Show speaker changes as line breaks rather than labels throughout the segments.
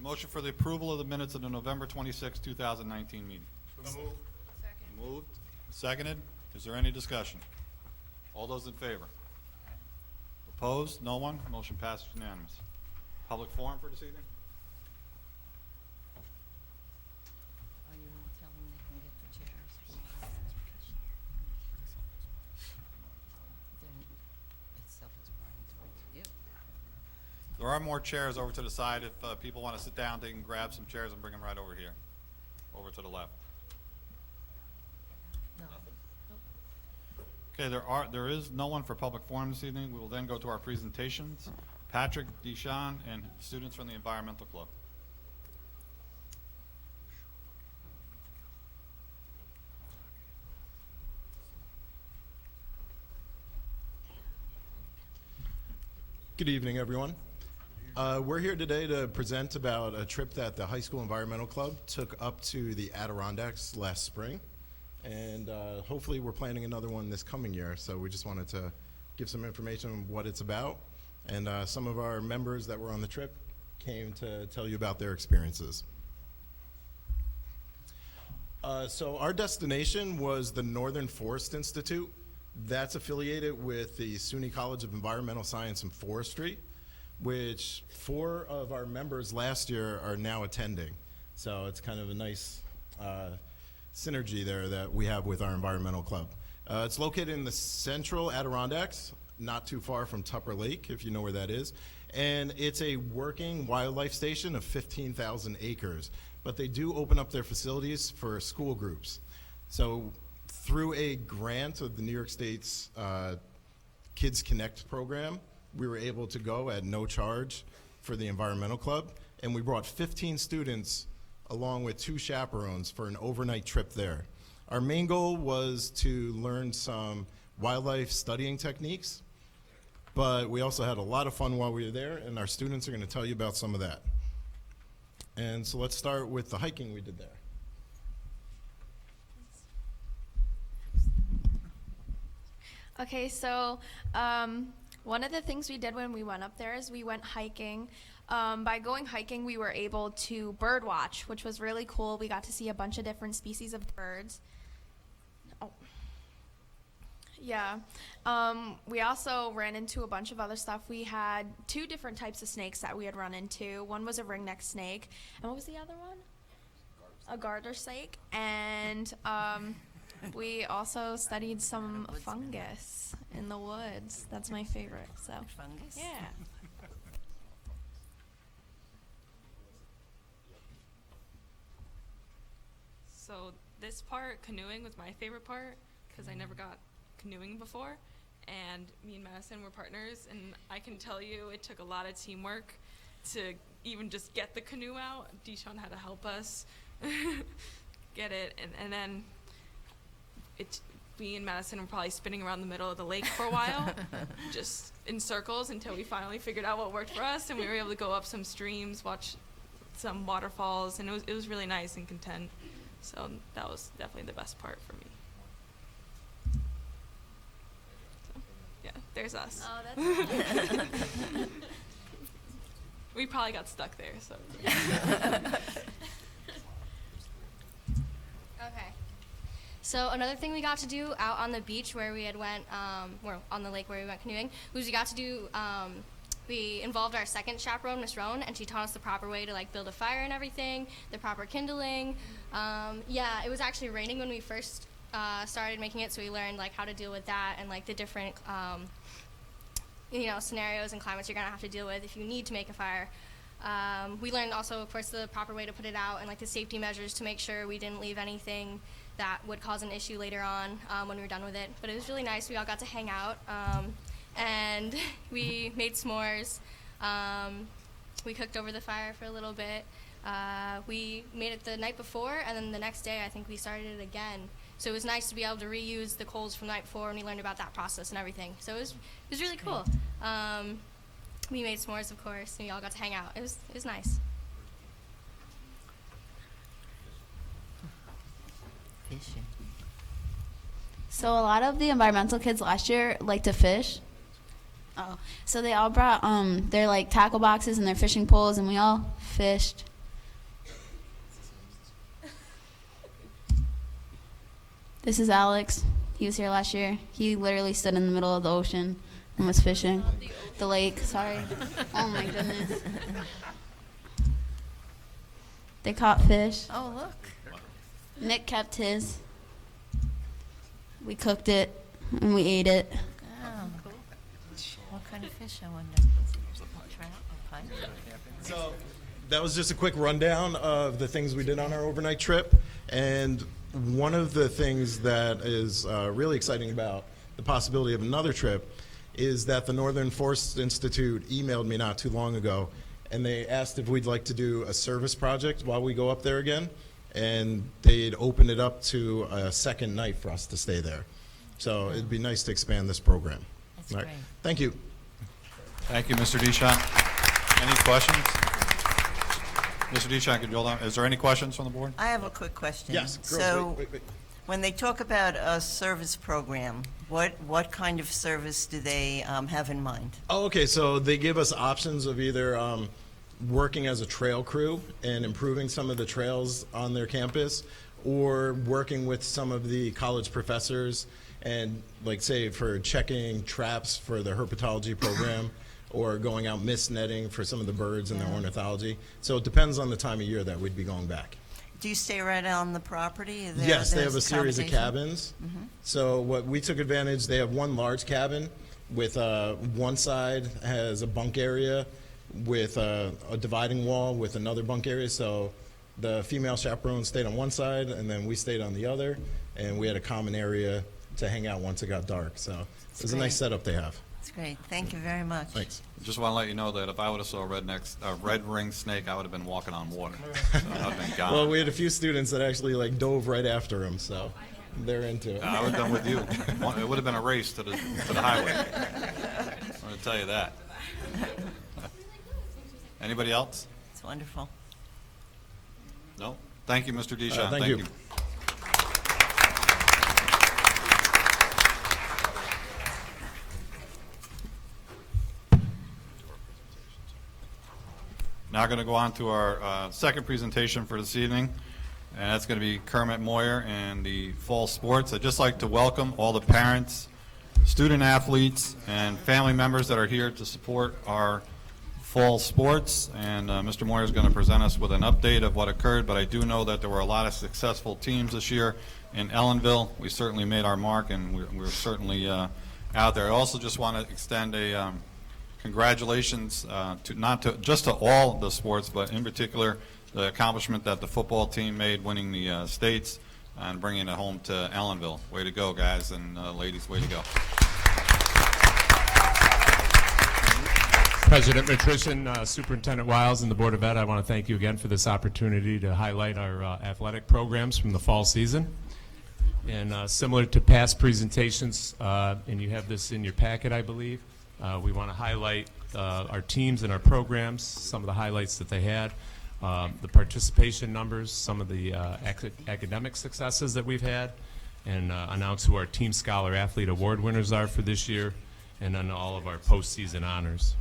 Motion for the approval of the minutes of the November 26, 2019 meeting.
So moved.
Moved, seconded. Is there any discussion? All those in favor? Opposed? No one? Motion passes unanimous. Public forum for this evening?
Oh, you want to tell them they can get the chairs? Then it's self-explanatory to you.
There are more chairs over to the side. If people want to sit down, they can grab some chairs and bring them right over here, over to the left.
No.
Okay, there is no one for public forum this evening. We will then go to our presentations. Patrick, Deshawn, and students from the Environmental Club.
Good evening, everyone. We're here today to present about a trip that the High School Environmental Club took up to the Adirondacks last spring. And hopefully we're planning another one this coming year. So we just wanted to give some information on what it's about. And some of our members that were on the trip came to tell you about their experiences. So our destination was the Northern Forest Institute. That's affiliated with the SUNY College of Environmental Science and Forestry, which 4 of our members last year are now attending. So it's kind of a nice synergy there that we have with our environmental club. It's located in the central Adirondacks, not too far from Tupper Lake, if you know where that is. And it's a working wildlife station of 15,000 acres. But they do open up their facilities for school groups. So through a grant of the New York State's Kids Connect program, we were able to go at no charge for the environmental club. And we brought 15 students along with 2 chaperones for an overnight trip there. Our main goal was to learn some wildlife studying techniques, but we also had a lot of fun while we were there, and our students are going to tell you about some of that. And so let's start with the hiking we did there.
Okay, so one of the things we did when we went up there is we went hiking. By going hiking, we were able to bird watch, which was really cool. We got to see a bunch of different species of birds. Oh. Yeah. We also ran into a bunch of other stuff. We had 2 different types of snakes that we had run into. One was a ringneck snake, and what was the other one? A garter snake. And we also studied some fungus in the woods. That's my favorite. So
Fungus?
yeah.
So this part, canoeing, was my favorite part because I never got canoeing before, and me and Madison were partners, and I can tell you it took a lot of teamwork to even just get the canoe out. Deshawn had to help us get it, and then me and Madison were probably spinning around the middle of the lake for a while, just in circles until we finally figured out what worked for us, and we were able to go up some streams, watch some waterfalls, and it was really nice and content. So that was definitely the best part for me. So, yeah, there's us.
Oh, that's cool.
We probably got stuck there, so.
Okay. So another thing we got to do out on the beach where we had went, or on the lake where we went canoeing, was we got to do, we involved our second chaperone, Miss Roan, and she taught us the proper way to like build a fire and everything, the proper kindling. Yeah, it was actually raining when we first started making it, so we learned like how to deal with that and like the different scenarios and climates you're gonna have to deal with if you need to make a fire. We learned also, of course, the proper way to put it out and like the safety measures to make sure we didn't leave anything that would cause an issue later on when we were done with it. But it was really nice. We all got to hang out and we made s'mores. We cooked over the fire for a little bit. We made it the night before, and then the next day I think we started it again. So it was nice to be able to reuse the coals from the night before, and we learned about that process and everything. So it was really cool. We made s'mores, of course, and we all got to hang out. It was nice.
Fishing.
So a lot of the environmental kids last year like to fish. So they all brought their like tackle boxes and their fishing poles, and we all fished This is Alex. He was here last year. He literally stood in the middle of the ocean and was fishing. The lake, sorry. Oh my goodness. They caught fish.
Oh, look.
Nick kept his. We cooked it and we ate it.
Oh. What kind of fish, I wonder? Trout or pike?
So that was just a quick rundown of the things we did on our overnight trip. And one of the things that is really exciting about the possibility of another trip is that the Northern Forest Institute emailed me not too long ago, and they asked if we'd like to do a service project while we go up there again. And they'd open it up to a second night for us to stay there. So it'd be nice to expand this program.
That's
All right.
great.
Thank you.
Thank you, Mr. Deschamps. Any questions? Mr. Deschamps, could you hold on? Is there any questions from the board?
I have a quick question.
Yes, girls,
So,
wait.
when they talk about a service program, what kind of service do they have in mind?
Oh, okay, so they give us options of either working as a trail crew and improving some of the trails on their campus, or working with some of the college professors and, like, say, for checking traps for the herpetology program, or going out mist netting for some of the birds in their ornithology. So it depends on the time of year that we'd be going back.
Do you stay right on the property?
Yes, they have a
There's
series of
accommodation?
cabins. So what we took advantage, they have one large cabin with one side has a bunk area with a dividing wall with another bunk area. So the female chaperone stayed on one side, and then we stayed on the other, and we had a common area to hang out once it got dark. So it was a nice setup they have.
That's great. Thank you very much.
Thanks.
Just want to let you know that if I would have saw a red ring snake, I would have been walking on water. So I would have been gone.
Well, we had a few students that actually like dove right after him, so they're into it.
I would have done with you. It would have been a race to the highway. I'm going to tell you that. Anybody else?
It's wonderful.
No? Thank you, Mr. Deschamps.
Thank you.
Now going to go on to our second presentation for this evening, and that's going to be Kermit Moyer and the fall sports. I'd just like to welcome all the parents, student athletes, and family members that are here to support our fall sports. And Mr. Moyer is going to present us with an update of what occurred, but I do know that there were a lot of successful teams this year in Ellenville. We certainly made our mark, and we're certainly out there. I also just want to extend a congratulations not just to all the sports, but in particular the accomplishment that the football team made, winning the states and bringing it home to Ellenville. Way to go, guys and ladies, way to go.
President Nutrition, Superintendent Wiles, and the Board of Ed, I want to thank you again for this opportunity to highlight our athletic programs from the fall season. And similar to past presentations, and you have this in your packet, I believe, we want to highlight our teams and our programs, some of the highlights that they had, the participation numbers, some of the academic successes that we've had, and announce who our Team Scholar Athlete Award winners are for this year, and then all of our postseason honors.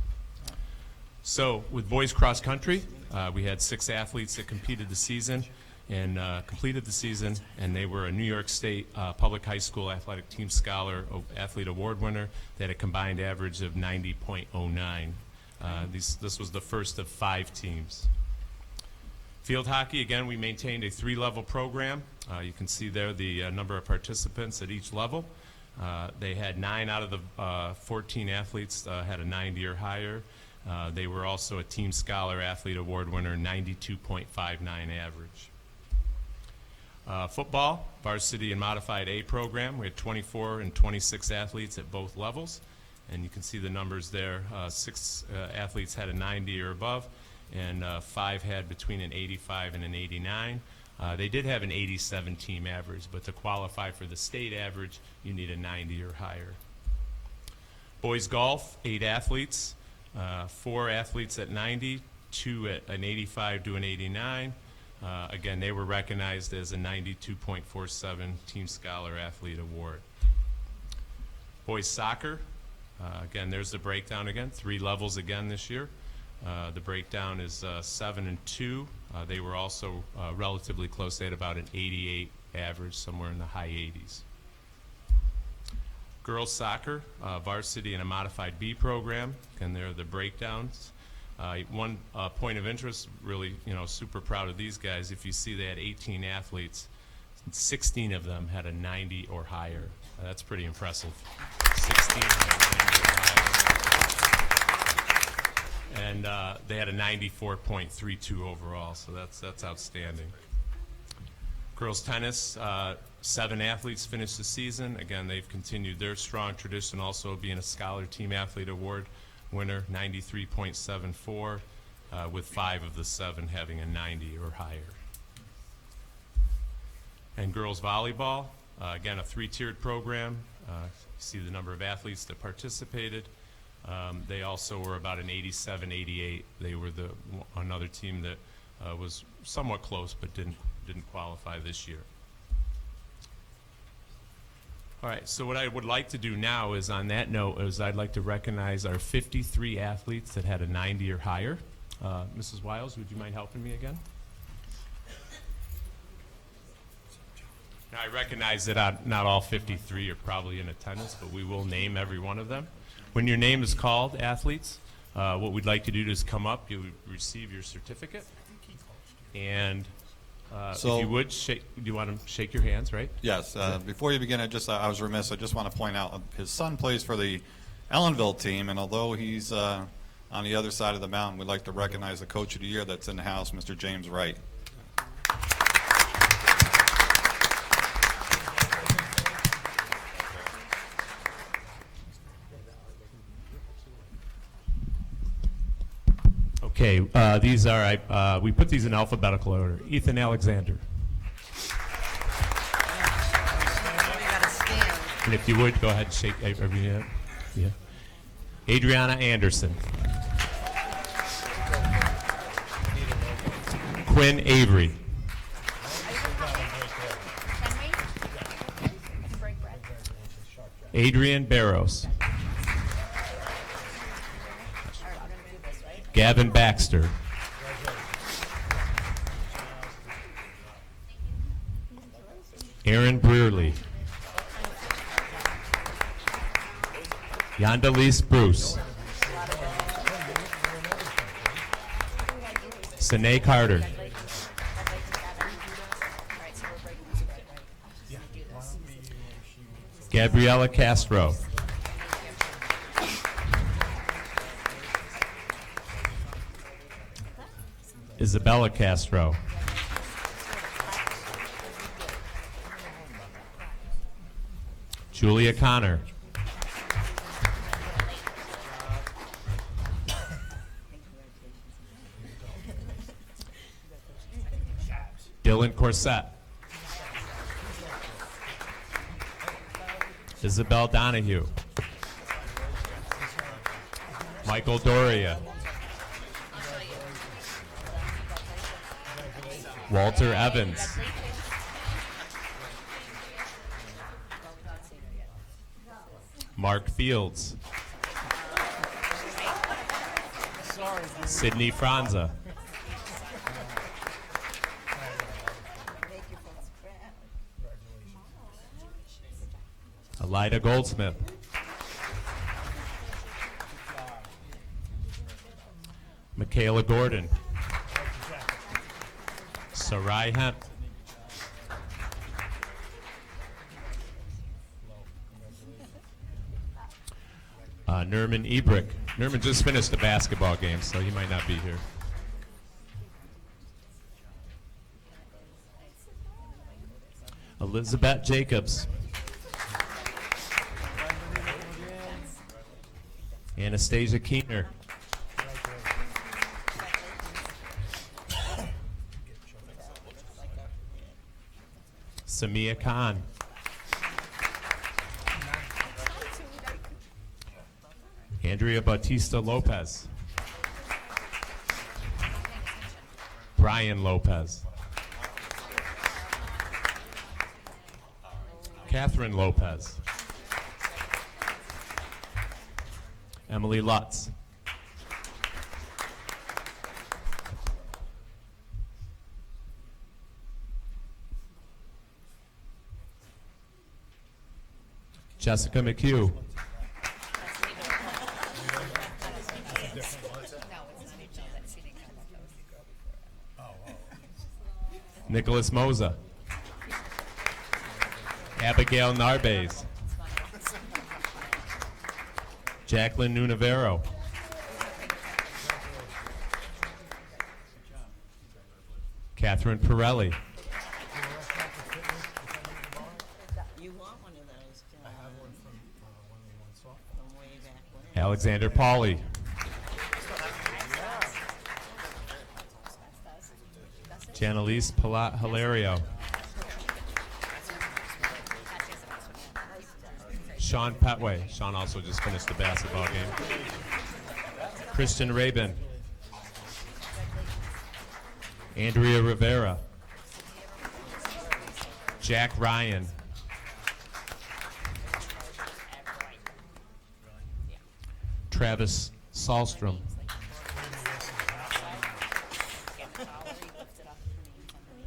So with boys cross country, we had 6 athletes that competed the season and completed the season, and they were a New York State Public High School Athletic Team Scholar Athlete Award winner. They had a combined average of 90.09. This was the first of 5 teams. Field hockey, again, we maintained a 3-level program. You can see there the number of participants at each level. They had 9 out of the 14 athletes had a 90 or higher. They were also a Team Scholar Athlete Award winner, 92.59 average. Football, varsity and modified A program. We had 24 and 26 athletes at both levels. And you can see the numbers there. 6 athletes had a 90 or above, and 5 had between an 85 and an 89. They did have an 87 team average, but to qualify for the state average, you need a 90 or higher. Boys golf, 8 athletes. 4 athletes at 90, 2 at an 85 to an 89. Again, they were recognized as a 92.47 Team Scholar Athlete Award. Boys soccer, again, there's the breakdown again, 3 levels again this year. The breakdown is 7 and 2. They were also relatively close. They had about an 88 average, somewhere in the high 80s. Girls soccer, varsity and a modified B program, and there are the breakdowns. One point of interest, really, super proud of these guys. If you see they had 18 athletes, 16 of them had a 90 or higher. That's pretty impressive. 16 had a 90 or higher. And they had a 94.32 overall, so that's outstanding. Girls tennis, 7 athletes finished the season. Again, they've continued their strong tradition, also being a Scholar Team Athlete Award winner, 93.74, with 5 of the 7 having a 90 or higher. And girls volleyball, again, a 3-tiered program. You see the number of athletes that participated. They also were about an 87-88. They were another team that was somewhat close but didn't qualify this year. All right, so what I would like to do now is, on that note, is I'd like to recognize our 53 athletes that had a 90 or higher. Mrs. Wiles, would you mind helping me again? Now, I recognize that not all 53 are probably in attendance, but we will name every one of them. When your name is called, athletes, what we'd like to do is come up, you receive your certificate, and if you would, do you want to shake your hands, right?
Yes. Before you begin, I was remiss. I just want to point out his son plays for the Ellenville team, and although he's on the other side of the mountain, we'd like to recognize the Coach of the Year that's in the house, Mr. James Wright.
Okay, these are, we put these in alphabetical order. Ethan Alexander. And if you would, go ahead and shake every hand. Yeah. Adriana Anderson. Quinn Avery. Adrian Barros. Gavin Baxter. Aaron Brearley. Yandalise Bruce. Sine Carter. Gabriela Castro. Isabella Castro. Julia Connor. Dylan Corsett. Isabel Donahue. Michael Doria. Walter Evans. Mark Fields. Sydney Franza. Elida Goldsmith. Michaela Gordon. Sarai Hemp. Nerman Ebrick. Nerman just finished a basketball game, so he might not be here. Elizabeth Jacobs. Anastasia Keener. Samia Khan. Andrea Bautista Lopez. Brian Lopez. Catherine Lopez. Emily Lutz. Jessica McHugh. Nicholas Moza. Abigail Narbaze. Jacqueline Nunavero. Catherine Pirelli.
You want one of those? I have one from way back when.
Alexander Pauley. Janelise Hilario. Sean Petway. Sean also just finished the basketball game. Christian Rabin. Andrea Rivera. Jack Ryan. Travis Salstrom.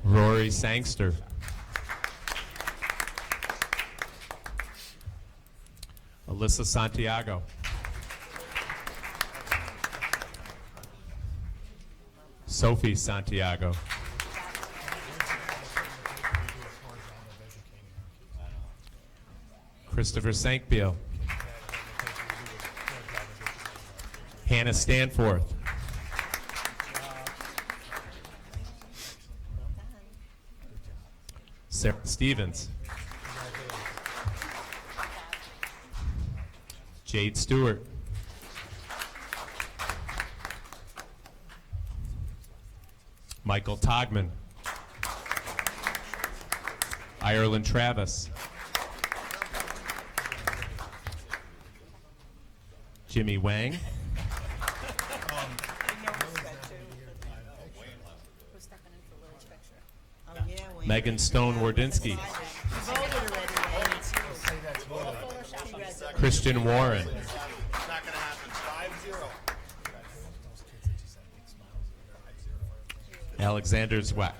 Rory Sangster. Alyssa Santiago. Sophie Santiago. Christopher Sankbeal. Hannah Stanforth. Sarah Stevens. Jade Stewart. Michael Togman. Ireland Travis. Jimmy Wang. Megan Stone Wardinsky. Christian Warren. Alexander Zweck.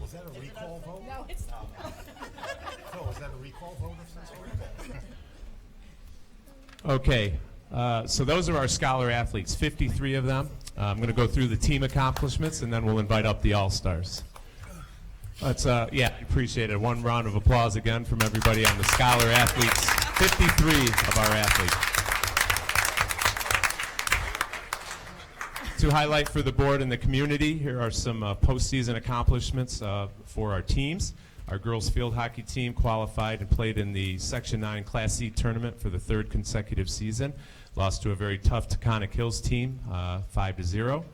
Was that a recall vote? No, it's not. Oh, is that a recall vote of some sort?
Okay, so those are our scholar athletes, 53 of them. I'm going to go through the team accomplishments, and then we'll invite up the All-Stars. Let's, yeah, appreciate it. One round of applause again from everybody on the scholar athletes, 53 of our athletes. To highlight for the board and the community, here are some postseason accomplishments for our teams. Our girls field hockey team qualified and played in the Section 9 Class C tournament for the third consecutive season. Lost to a very tough Taconic Hills team, 5-0.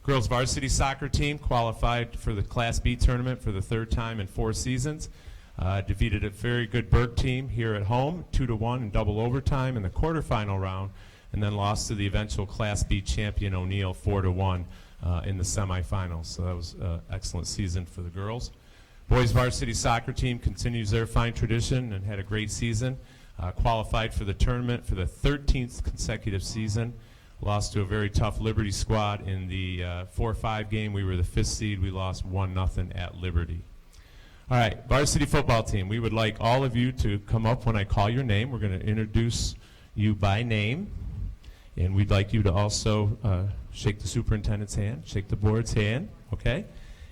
Girls varsity soccer team qualified for the Class B tournament for the third time in 4 seasons. Defeated a very good Berg team here at home, 2-1 in double overtime in the quarterfinal round, and then lost to the eventual Class B champion O'Neill 4-1 in the semifinals. So that was an excellent season for the girls. Boys varsity soccer team continues their fine tradition and had a great season. Qualified for the tournament for the 13th consecutive season. Lost to a very tough Liberty squad in the 4-5 game. We were the 5th seed. We lost 1-0 at Liberty. All right, varsity football team. We would like all of you to come up when I call your name. We're going to introduce you by name. And we'd like you to also shake the superintendent's hand, shake the board's hand, okay?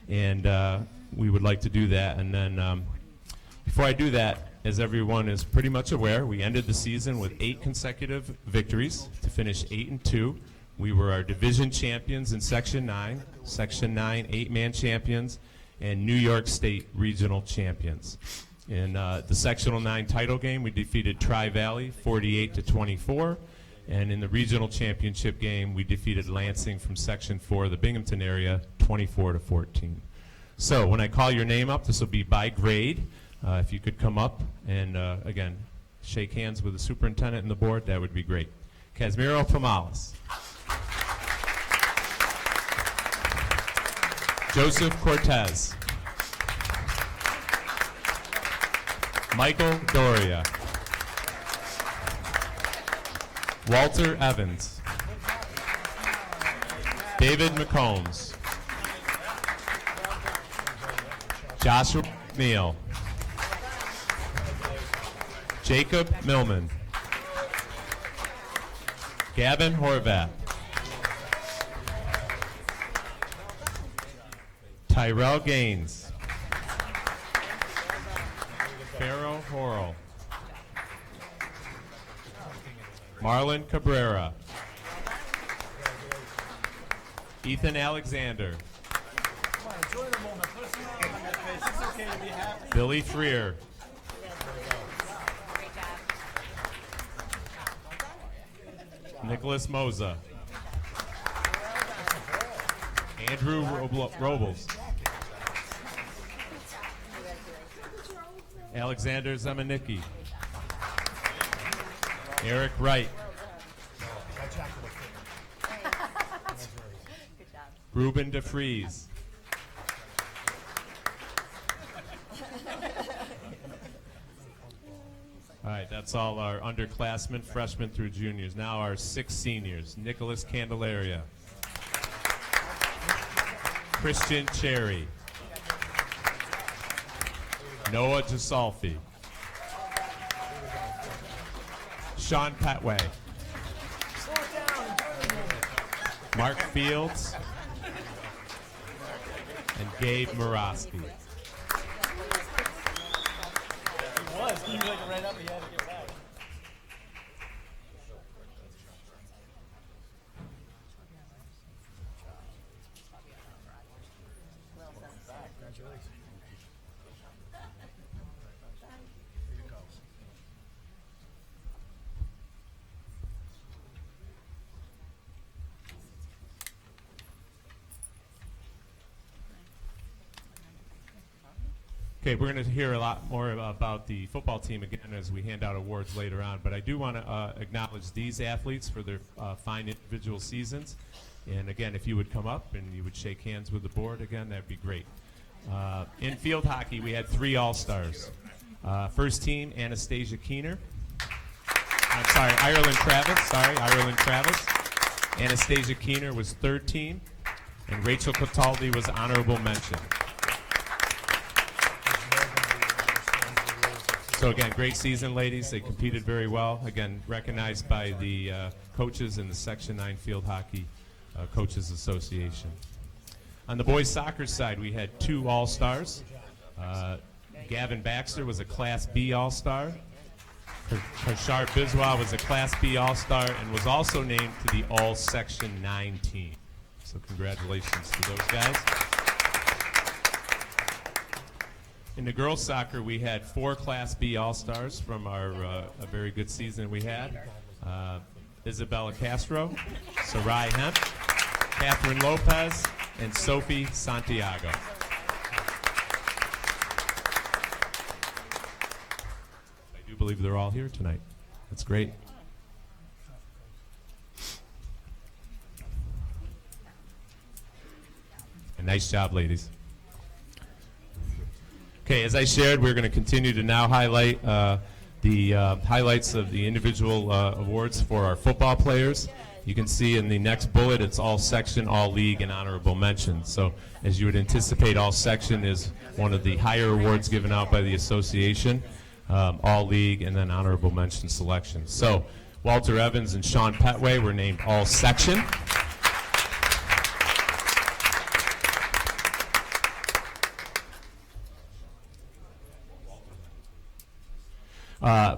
And we would like to do that. And then before I do that, as everyone is pretty much aware, we ended the season with 8 consecutive victories to finish 8-2. We were our division champions in Section 9, Section 9 8-man champions, and New York State regional champions. In the Sectional 9 title game, we defeated Tri-Valley 48-24. And in the regional championship game, we defeated Lansing from Section 4 of the Binghamton area 24-14. So when I call your name up, this will be by grade. If you could come up and, again, shake hands with the superintendent and the board, that would be great. Casimiro Pomales. Joseph Cortez. Michael Doria. Walter Evans. David McCombs. Joshua Neal. Jacob Millman. Gavin Horvath. Tyrell Gaines. Pharaoh Horrell. Marlon Cabrera. Ethan Alexander. Billy Freer. Nicholas Moza. Andrew Robles. Alexander Zemanicki. Eric Wright. Ruben DeFries. All right, that's all our underclassmen, freshmen through juniors. Now our 6 seniors. Nicholas Candelaria. Christian Cherry. Noah Gisolfi. Sean Petway. Mark Fields. And Gabe Morosky. Okay, we're going to hear a lot more about the football team again as we hand out awards later on, but I do want to acknowledge these athletes for their fine individual seasons. And again, if you would come up and you would shake hands with the board again, that'd be great. In field hockey, we had 3 All-Stars. First team, Anastasia Keener. I'm sorry, Ireland Travis. Anastasia Keener was third team, and Rachel Cataldi was honorable mention. So again, great season, ladies. They competed very well. Again, recognized by the coaches in the Section 9 Field Hockey Coaches Association. On the boys soccer side, we had 2 All-Stars. Gavin Baxter was a Class B All-Star. Harshar Biswa was a Class B All-Star and was also named to the All-Section 9 team. So congratulations to those guys. In the girls soccer, we had 4 Class B All-Stars from our a very good season we had. Isabella Castro, Sarai Hemp, Catherine Lopez, and Sophie Santiago. I do believe they're all here tonight. That's great. And nice job, ladies. Okay, as I shared, we're going to continue to now highlight the highlights of the individual awards for our football players. You can see in the next bullet, it's all section, all league, and honorable mention. So as you would anticipate, all section is one of the higher awards given out by the association, all league, and then honorable mention selection. So Walter Evans and Sean Petway were named all section.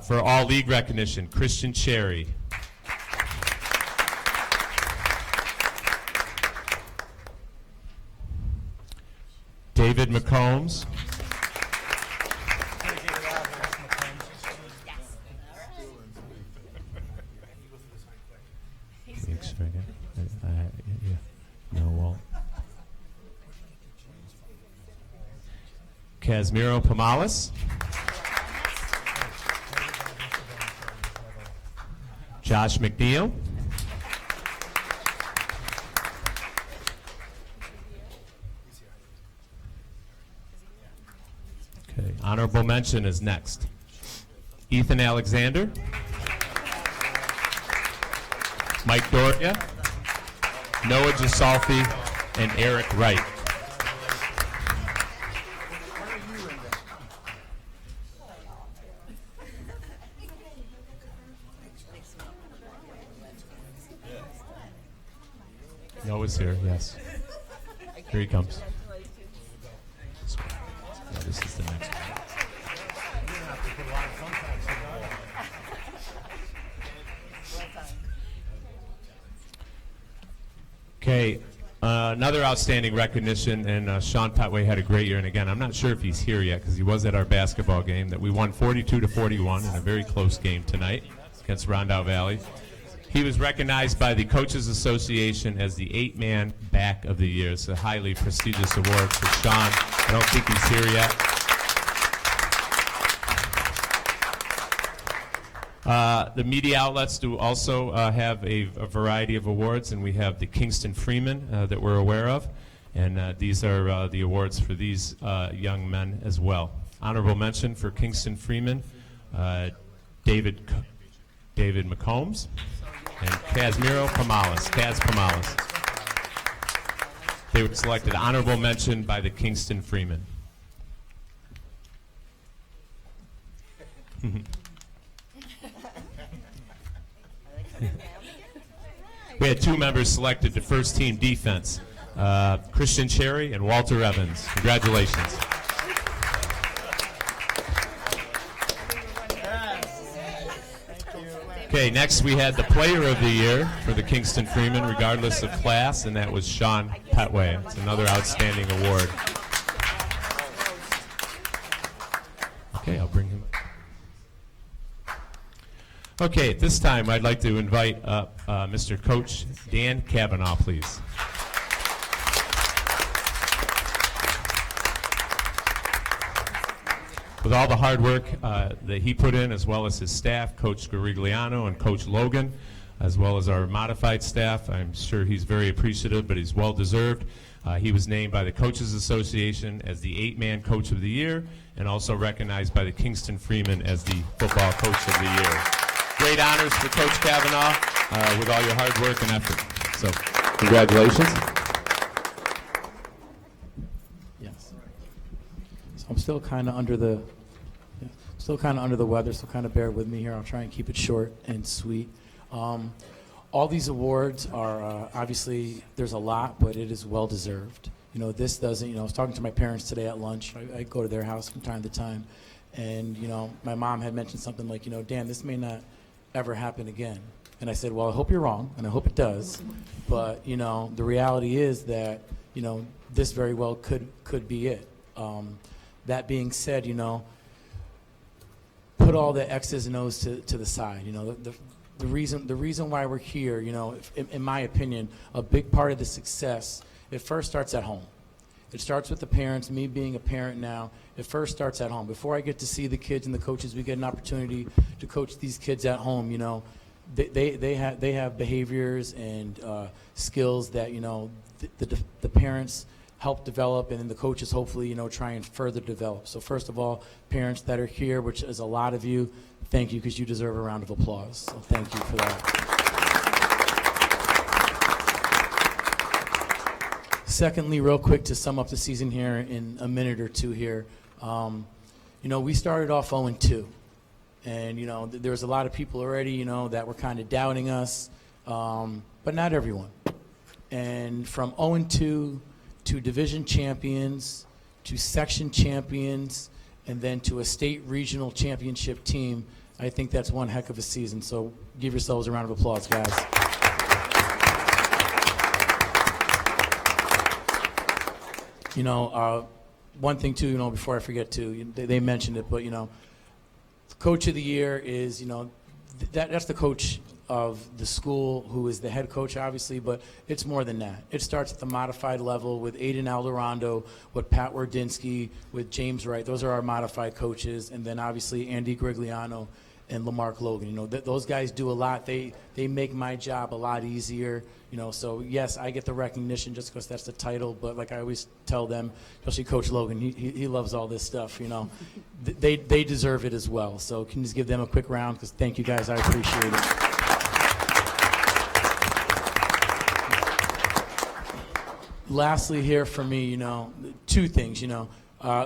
For all league recognition, Christian Cherry. David McCombs. No, Walt. Casimiro Pomales. Josh McNeil. Okay, honorable mention is next. Ethan Alexander, Mike Doria, Noah Gisolfi, and Eric Wright. Noah's here, yes. Here he comes. Yeah, this is the next one. Okay, another outstanding recognition, and Sean Petway had a great year. And again, I'm not sure if he's here yet because he was at our basketball game that we won 42-41 in a very close game tonight against Rondout Valley. He was recognized by the Coaches Association as the 8-man back of the year. It's a highly prestigious award for Sean. I don't think he's here yet. The media outlets do also have a variety of awards, and we have the Kingston Freeman that we're aware of, and these are the awards for these young men as well. Honorable mention for Kingston Freeman, David McCombs, and Casimiro Pamalis, Kaz Pamalis. They were selected honorable mention by the Kingston Freeman. We had two members selected to first team defense, Christian Cherry and Walter Evans. Congratulations. Okay, next we had the player of the year for the Kingston Freeman, regardless of class, and that was Sean Petway. It's another outstanding award. Okay, I'll bring him up. Okay, at this time, I'd like to invite up Mr. Coach Dan Kavanaugh, please. With all the hard work that he put in, as well as his staff, Coach Garigliano and Coach Logan, as well as our modified staff, I'm sure he's very appreciative, but he's well-deserved. He was named by the Coaches Association as the 8-man Coach of the Year, and also recognized by the Kingston Freeman as the Football Coach of the Year. Great honors for Coach Kavanaugh with all your hard work and effort. So, congratulations.
Yes. So I'm still kind of under the weather, so kind of bear with me here. I'll try and keep it short and sweet. All these awards are obviously there's a lot, but it is well deserved. You know, this doesn't. You know, I was talking to my parents today at lunch. I go to their house from time to time, and you know, my mom had mentioned something like, you know, Dan, this may not ever happen again. And I said, well, I hope you're wrong, and I hope it does. But, you know, the reality is that, you know, this very well could be it. That being said, you know, put all the X's and O's to the side. You know, the reason why we're here, you know, in my opinion, a big part of the success, it first starts at home. It starts with the parents. Me being a parent now, it first starts at home. Before I get to see the kids and the coaches, we get an opportunity to coach these kids at home. You know, they have behaviors and skills that, you know, the parents help develop, and then the coaches hopefully, you know, try and further develop. So first of all, parents that are here, which is a lot of you, thank you, because you deserve a round of applause. So thank you for that. Secondly, real quick to sum up the season here in a minute or two here, you know, we started off 0-2, and you know there was a lot of people already, you know, that were kind of doubting us, but not everyone. And from 0-2 to division champions, to section champions, and then to a state regional championship team, I think that's one heck of a season. So give yourselves a round of applause, guys. You know, one thing too, you know, before I forget to, they mentioned it, but you know, Coach of the Year is, you know, that's the coach of the school who is the head coach, obviously, but it's more than that. It starts at the modified level with Aiden Alderando, with Pat Wardinsky, with James Wright. Those are our modified coaches, and then obviously Andy Grigliano and Lamarck Logan. You know, those guys do a lot. They make my job a lot easier. You know, so yes, I get the recognition just because that's the title. But like I always tell them, especially Coach Logan, he loves all this stuff. You know, they deserve it as well. So can you just give them a quick round? Because thank you guys, I appreciate it. Lastly here for me, you know, two things, you know.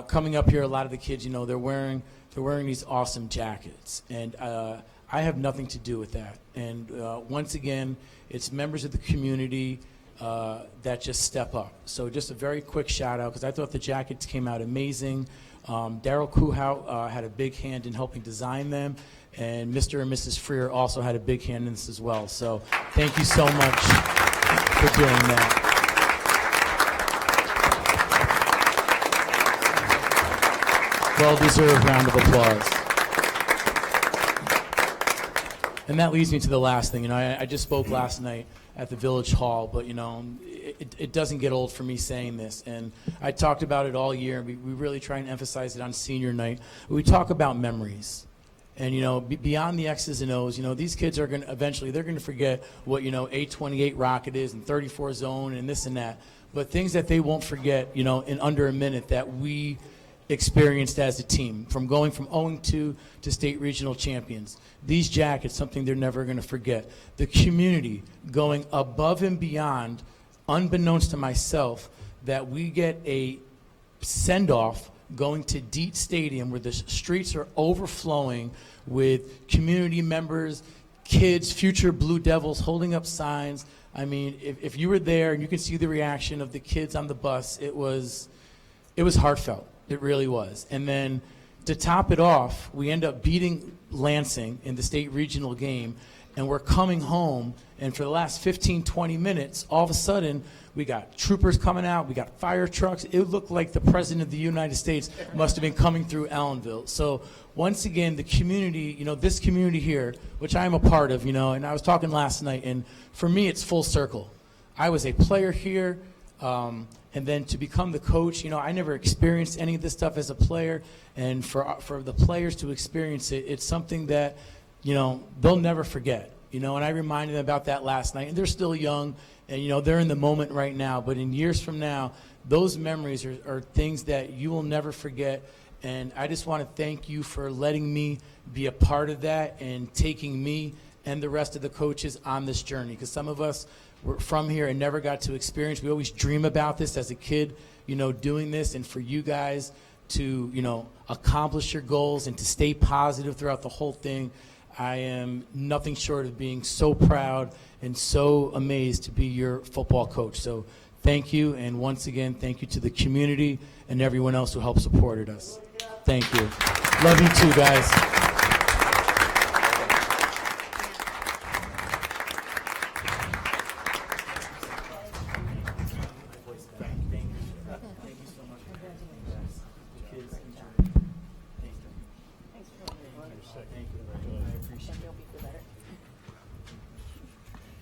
Coming up here, a lot of the kids, you know, they're wearing these awesome jackets. And I have nothing to do with that. And once again, it's members of the community that just step up. So just a very quick shout out, because I thought the jackets came out amazing. Daryl Kuhout had a big hand in helping design them. And Mr. and Mrs. Freer also had a big hand in this as well. So thank you so much for doing that. Well-deserved round of applause. And that leads me to the last thing. You know, I just spoke last night at the Village Hall, but, you know, it doesn't get old for me saying this. And I talked about it all year. We really try and emphasize it on senior night. We talk about memories. And, you know, beyond the X's and O's, you know, these kids are going to eventually, they're going to forget what, you know, 828 rocket is and 34 zone and this and that. But things that they won't forget, you know, in under a minute that we experienced as a team, from going from 0-2 to state regional champions. These jackets, something they're never going to forget. The community going above and beyond, unbeknownst to myself, that we get a send-off going to Deet Stadium where the streets are overflowing with community members, kids, future Blue Devils holding up signs. I mean, if you were there and you could see the reaction of the kids on the bus, it was heartfelt. It really was. And then to top it off, we end up beating Lansing in the state regional game, and we're coming home, and for the last 15, 20 minutes, all of a sudden, we got troopers coming out, we got fire trucks. It looked like the President of the United States must have been coming through Allenville. So once again, the community, you know, this community here, which I am a part of, you know, and I was talking last night, and for me, it's full circle. I was a player here, and then to become the coach, you know, I never experienced any of this stuff as a player, and for the players to experience it, it's something that, you know, they'll never forget, you know, and I reminded them about that last night, and they're still young, and, you know, they're in the moment right now, but in years from now, those memories are things that you will never forget, and I just want to thank you for letting me be a part of that and taking me and the rest of the coaches on this journey, because some of us were from here and never got to experience. We always dream about this as a kid, you know, doing this, and for you guys to, you know, accomplish your goals and to stay positive throughout the whole thing. I am nothing short of being so proud and so amazed to be your football coach. So thank you, and once again, thank you to the community and everyone else who helped supported us. Thank you. Love you too, guys.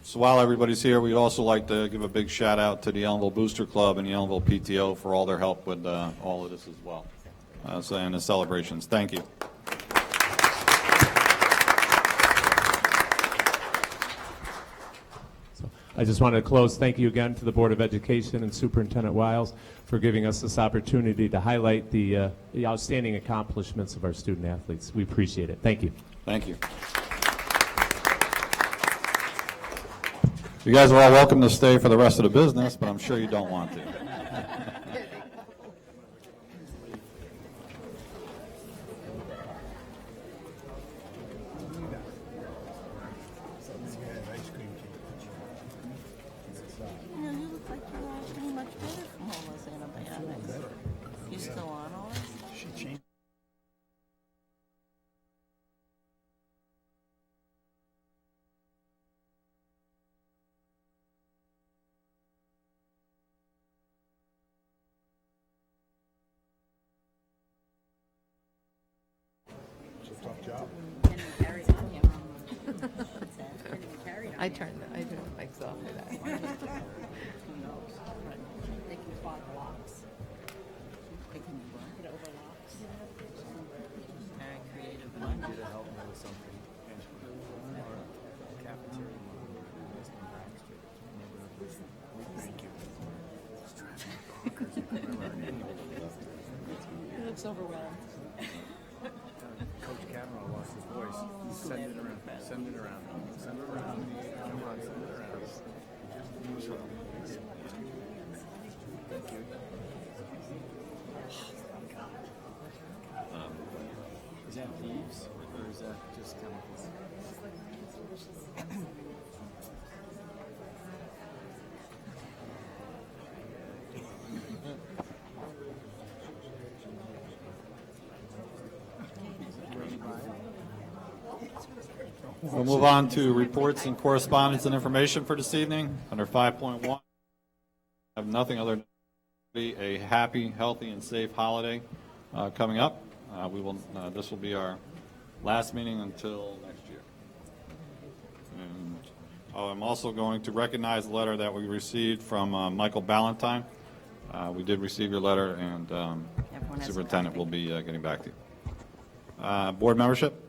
So while everybody's here, we'd also like to give a big shout out to the Ellenville Booster Club and the Ellenville PTO for all their help with all of this as well. And the celebrations. Thank you.
I just wanted to close. Thank you again to the Board of Education and Superintendent Wiles for giving us this opportunity to highlight the outstanding accomplishments of our student athletes. We appreciate it. Thank you.
Thank you. You guys are all welcome to stay for the rest of the business, but I'm sure you don't want to.
You know, you look like you're all pretty much better from all those antibiotics. You still on all this?
She changed.
I turned the mics off for that one.
They can fog locks. They can what? It overlaps.
Very creative. I need to help me with something.
overwhelmed.
Coach Kavanaugh lost his voice. Send it around. Send it around. Send it around. Come on, send it around. Thank you. Is that leaves or is that just chemicals?
We'll move on to reports and correspondence and information for this evening. Under 5.1, I have nothing other than be a happy, healthy, and safe holiday coming up. This will be our last meeting until next year. And I'm also going to recognize the letter that we received from Michael Ballantyne. We did receive your letter, and
Everyone has a
Superintendent
copy.
will be getting back to you. Board membership?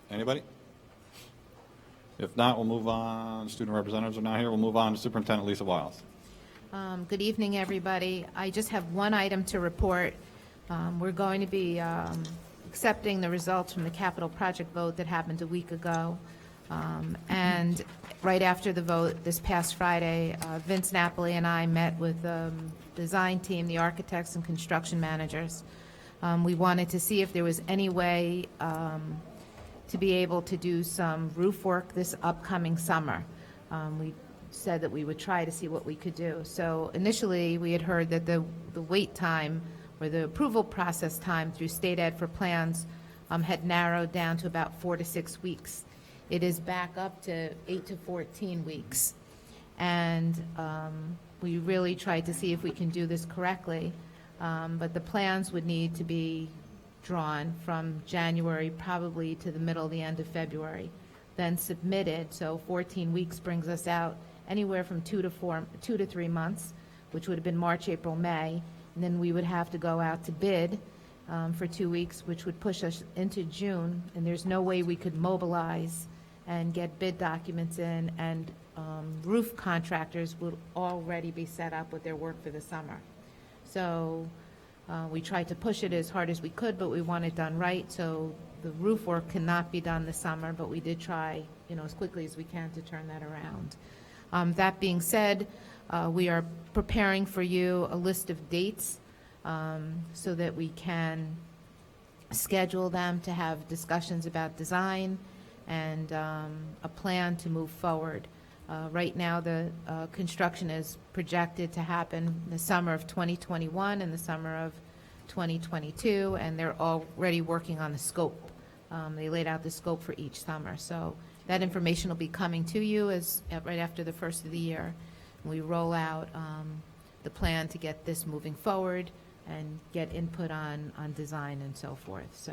Anybody? If not, we'll move on. Student representatives are not here. We'll move on to Superintendent Lisa Wiles.
Good evening, everybody. I just have one item to report. We're going to be accepting the results from the capital project vote that happened a week ago. And right after the vote this past Friday, Vince Napoli and I met with the design team, the architects and construction managers. We wanted to see if there was any way to be able to do some roof work this upcoming summer. We said that we would try to see what we could do. So initially, we had heard that the wait time or the approval process time through State Ed for plans had narrowed down to about 4 to 6 weeks. It is back up to 8 to 14 weeks. And we really tried to see if we can do this correctly. But the plans would need to be drawn from January probably to the middle of the end of February, then submitted. So 14 weeks brings us out anywhere from 2 to 3 months, which would have been March, April, May. And then we would have to go out to bid for 2 weeks, which would push us into June. And there's no way we could mobilize and get bid documents in, and roof contractors would already be set up with their work for the summer. So we tried to push it as hard as we could, but we want it done right. So the roof work cannot be done this summer, but we did try, as quickly as we can to turn that around. That being said, we are preparing for you a list of dates so that we can schedule them to have discussions about design and a plan to move forward. Right now, the construction is projected to happen the summer of 2021 and the summer of 2022, and they're already working on the scope. They laid out the scope for each summer. So that information will be coming to you right after the first of the year. We roll out the plan to get this moving forward and get input on design and so forth. So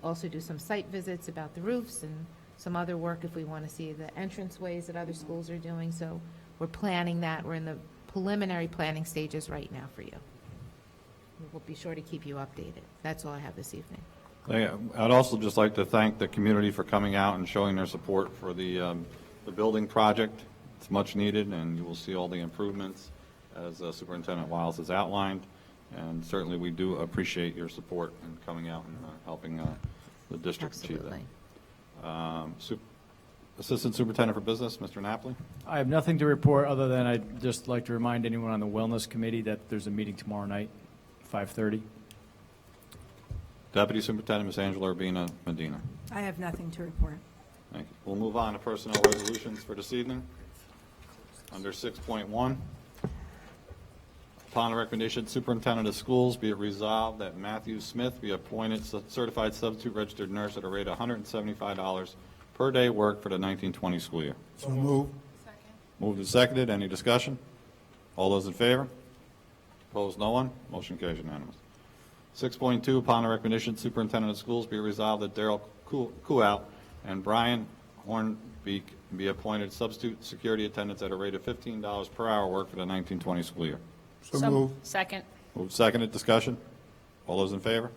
also do some site visits about the roofs and some other work if we want to see the entranceways that other schools are doing. So we're planning that. We're in the preliminary planning stages right now for you. We'll be sure to keep you updated. That's all I have this evening.
I'd also just like to thank the community for coming out and showing their support for the building project. It's much needed, and you will see all the improvements as Superintendent Wiles has outlined. And certainly we do appreciate your support in coming out and helping the district achieve that. Assistant Superintendent for Business, Mr. Napoli.
I have nothing to report other than I'd just like to remind anyone on the Wellness Committee that there's a meeting tomorrow night, 5:30.
Deputy Superintendent, Ms. Angela Urbina Medina.
I have nothing to report.
Thank you. We'll move on to personnel resolutions for this evening. Under 6.1, upon the recommendation of Superintendent of Schools, be it resolved that Matthew Smith be appointed certified substitute registered nurse at a rate of $175 per day work for the 1920 school year.
So move.
Moved and seconded. Any discussion? All those in favor? Opposed, no one. Motion carries unanimous. 6.2, upon the recommendation of Superintendent of Schools, be resolved that Daryl Kuout and Brian Hornbeek be appointed substitute security attendants at a rate of $15 per hour work for the 1920 school year.
So move.
Second.
Moved, seconded, discussion. All those in favor?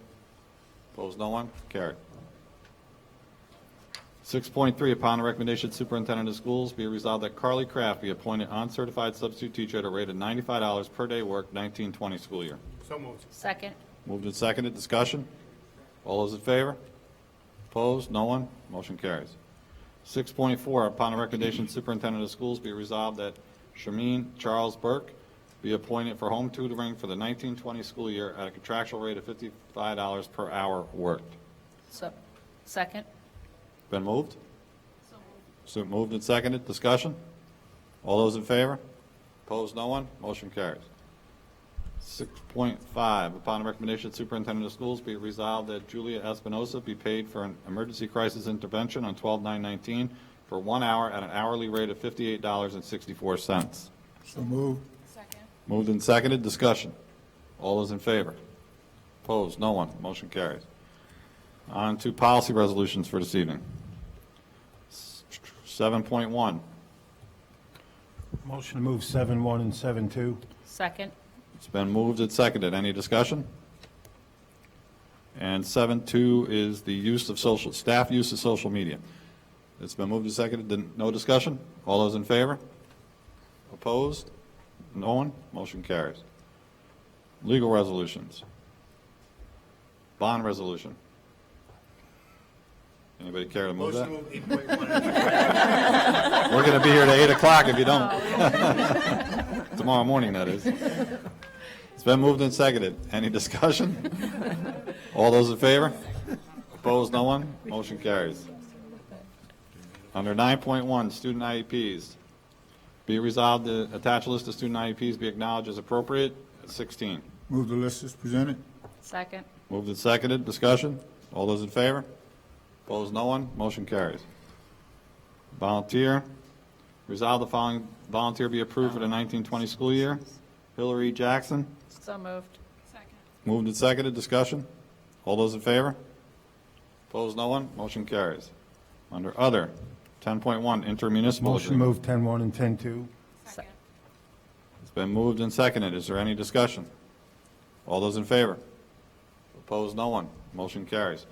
Opposed, no one. Carried. 6.3, upon the recommendation of Superintendent of Schools, be resolved that Carly Kraft be appointed uncertified substitute teacher at a rate of $95 per day work 1920 school year.
So moved.
Second.
Moved and seconded, discussion? All those in favor? Opposed? No one? Motion carries. 6.4, upon the recommendation of Superintendent of Schools, be resolved that Shameen Charles Burke be appointed for home tutoring for the 1920 school year at a contractual rate of $55 per hour worked.
So, second.
Been moved? So moved and seconded, discussion? All those in favor? Opposed? No one? Motion carries. 6.5, upon the recommendation of Superintendent of Schools, be it resolved that Julia Espinosa be paid for an emergency crisis intervention on 12/9/19 for 1 hour at an hourly rate of $58.64.
So moved.
Moved and seconded, discussion. All those in favor? Opposed? No one. Motion carries. On to policy resolutions for this evening. 7.1,
Motion to move 7-1 and 7-2.
Second.
it's been moved and seconded. Any discussion? And 7.2 is the use of staff use of social media. It's been moved and seconded. No discussion? All those in favor? Opposed? No one? Motion carries. Legal resolutions. Bond resolution. Anybody care to move that?
Motion to move 8.1
We're going to be here to 8 o'clock if you don't. Tomorrow morning, that is. It's been moved and seconded. Any discussion? All those in favor? Opposed? No one? Motion carries. Under 9.1, student IEPs. Be resolved the attached list of student IEPs be acknowledged as appropriate. 16.
Move the list as presented.
Second.
Moved and seconded. Discussion? All those in favor? Opposed? No one? Motion carries. Volunteer. Resolve the following volunteer be approved for the 1920 school year. Hillary Jackson.
So moved.
Moved and seconded. Discussion? All those in favor? Opposed? No one? Motion carries. Under other, 10.1 intermunicipal
Motion to
agreement.
move 10-1 and 10-2.
It's been moved and seconded. Is there any discussion? All those in favor? Opposed? No one. Motion carries.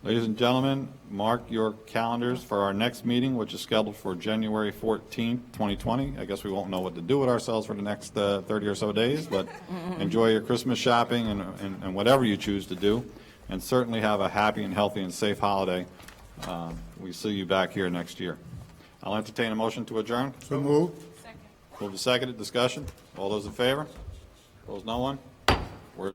Ladies and gentlemen, mark your calendars for our next meeting, which is scheduled for January 14th, 2020. I guess we won't know what to do with ourselves for the next 30 or so days, but enjoy your Christmas shopping and whatever you choose to do, and certainly have a happy and healthy and safe holiday. We see you back here next year. I'll entertain a motion to adjourn.
So moved.
Moved and seconded. Discussion. All those in favor? Opposed? No one? We're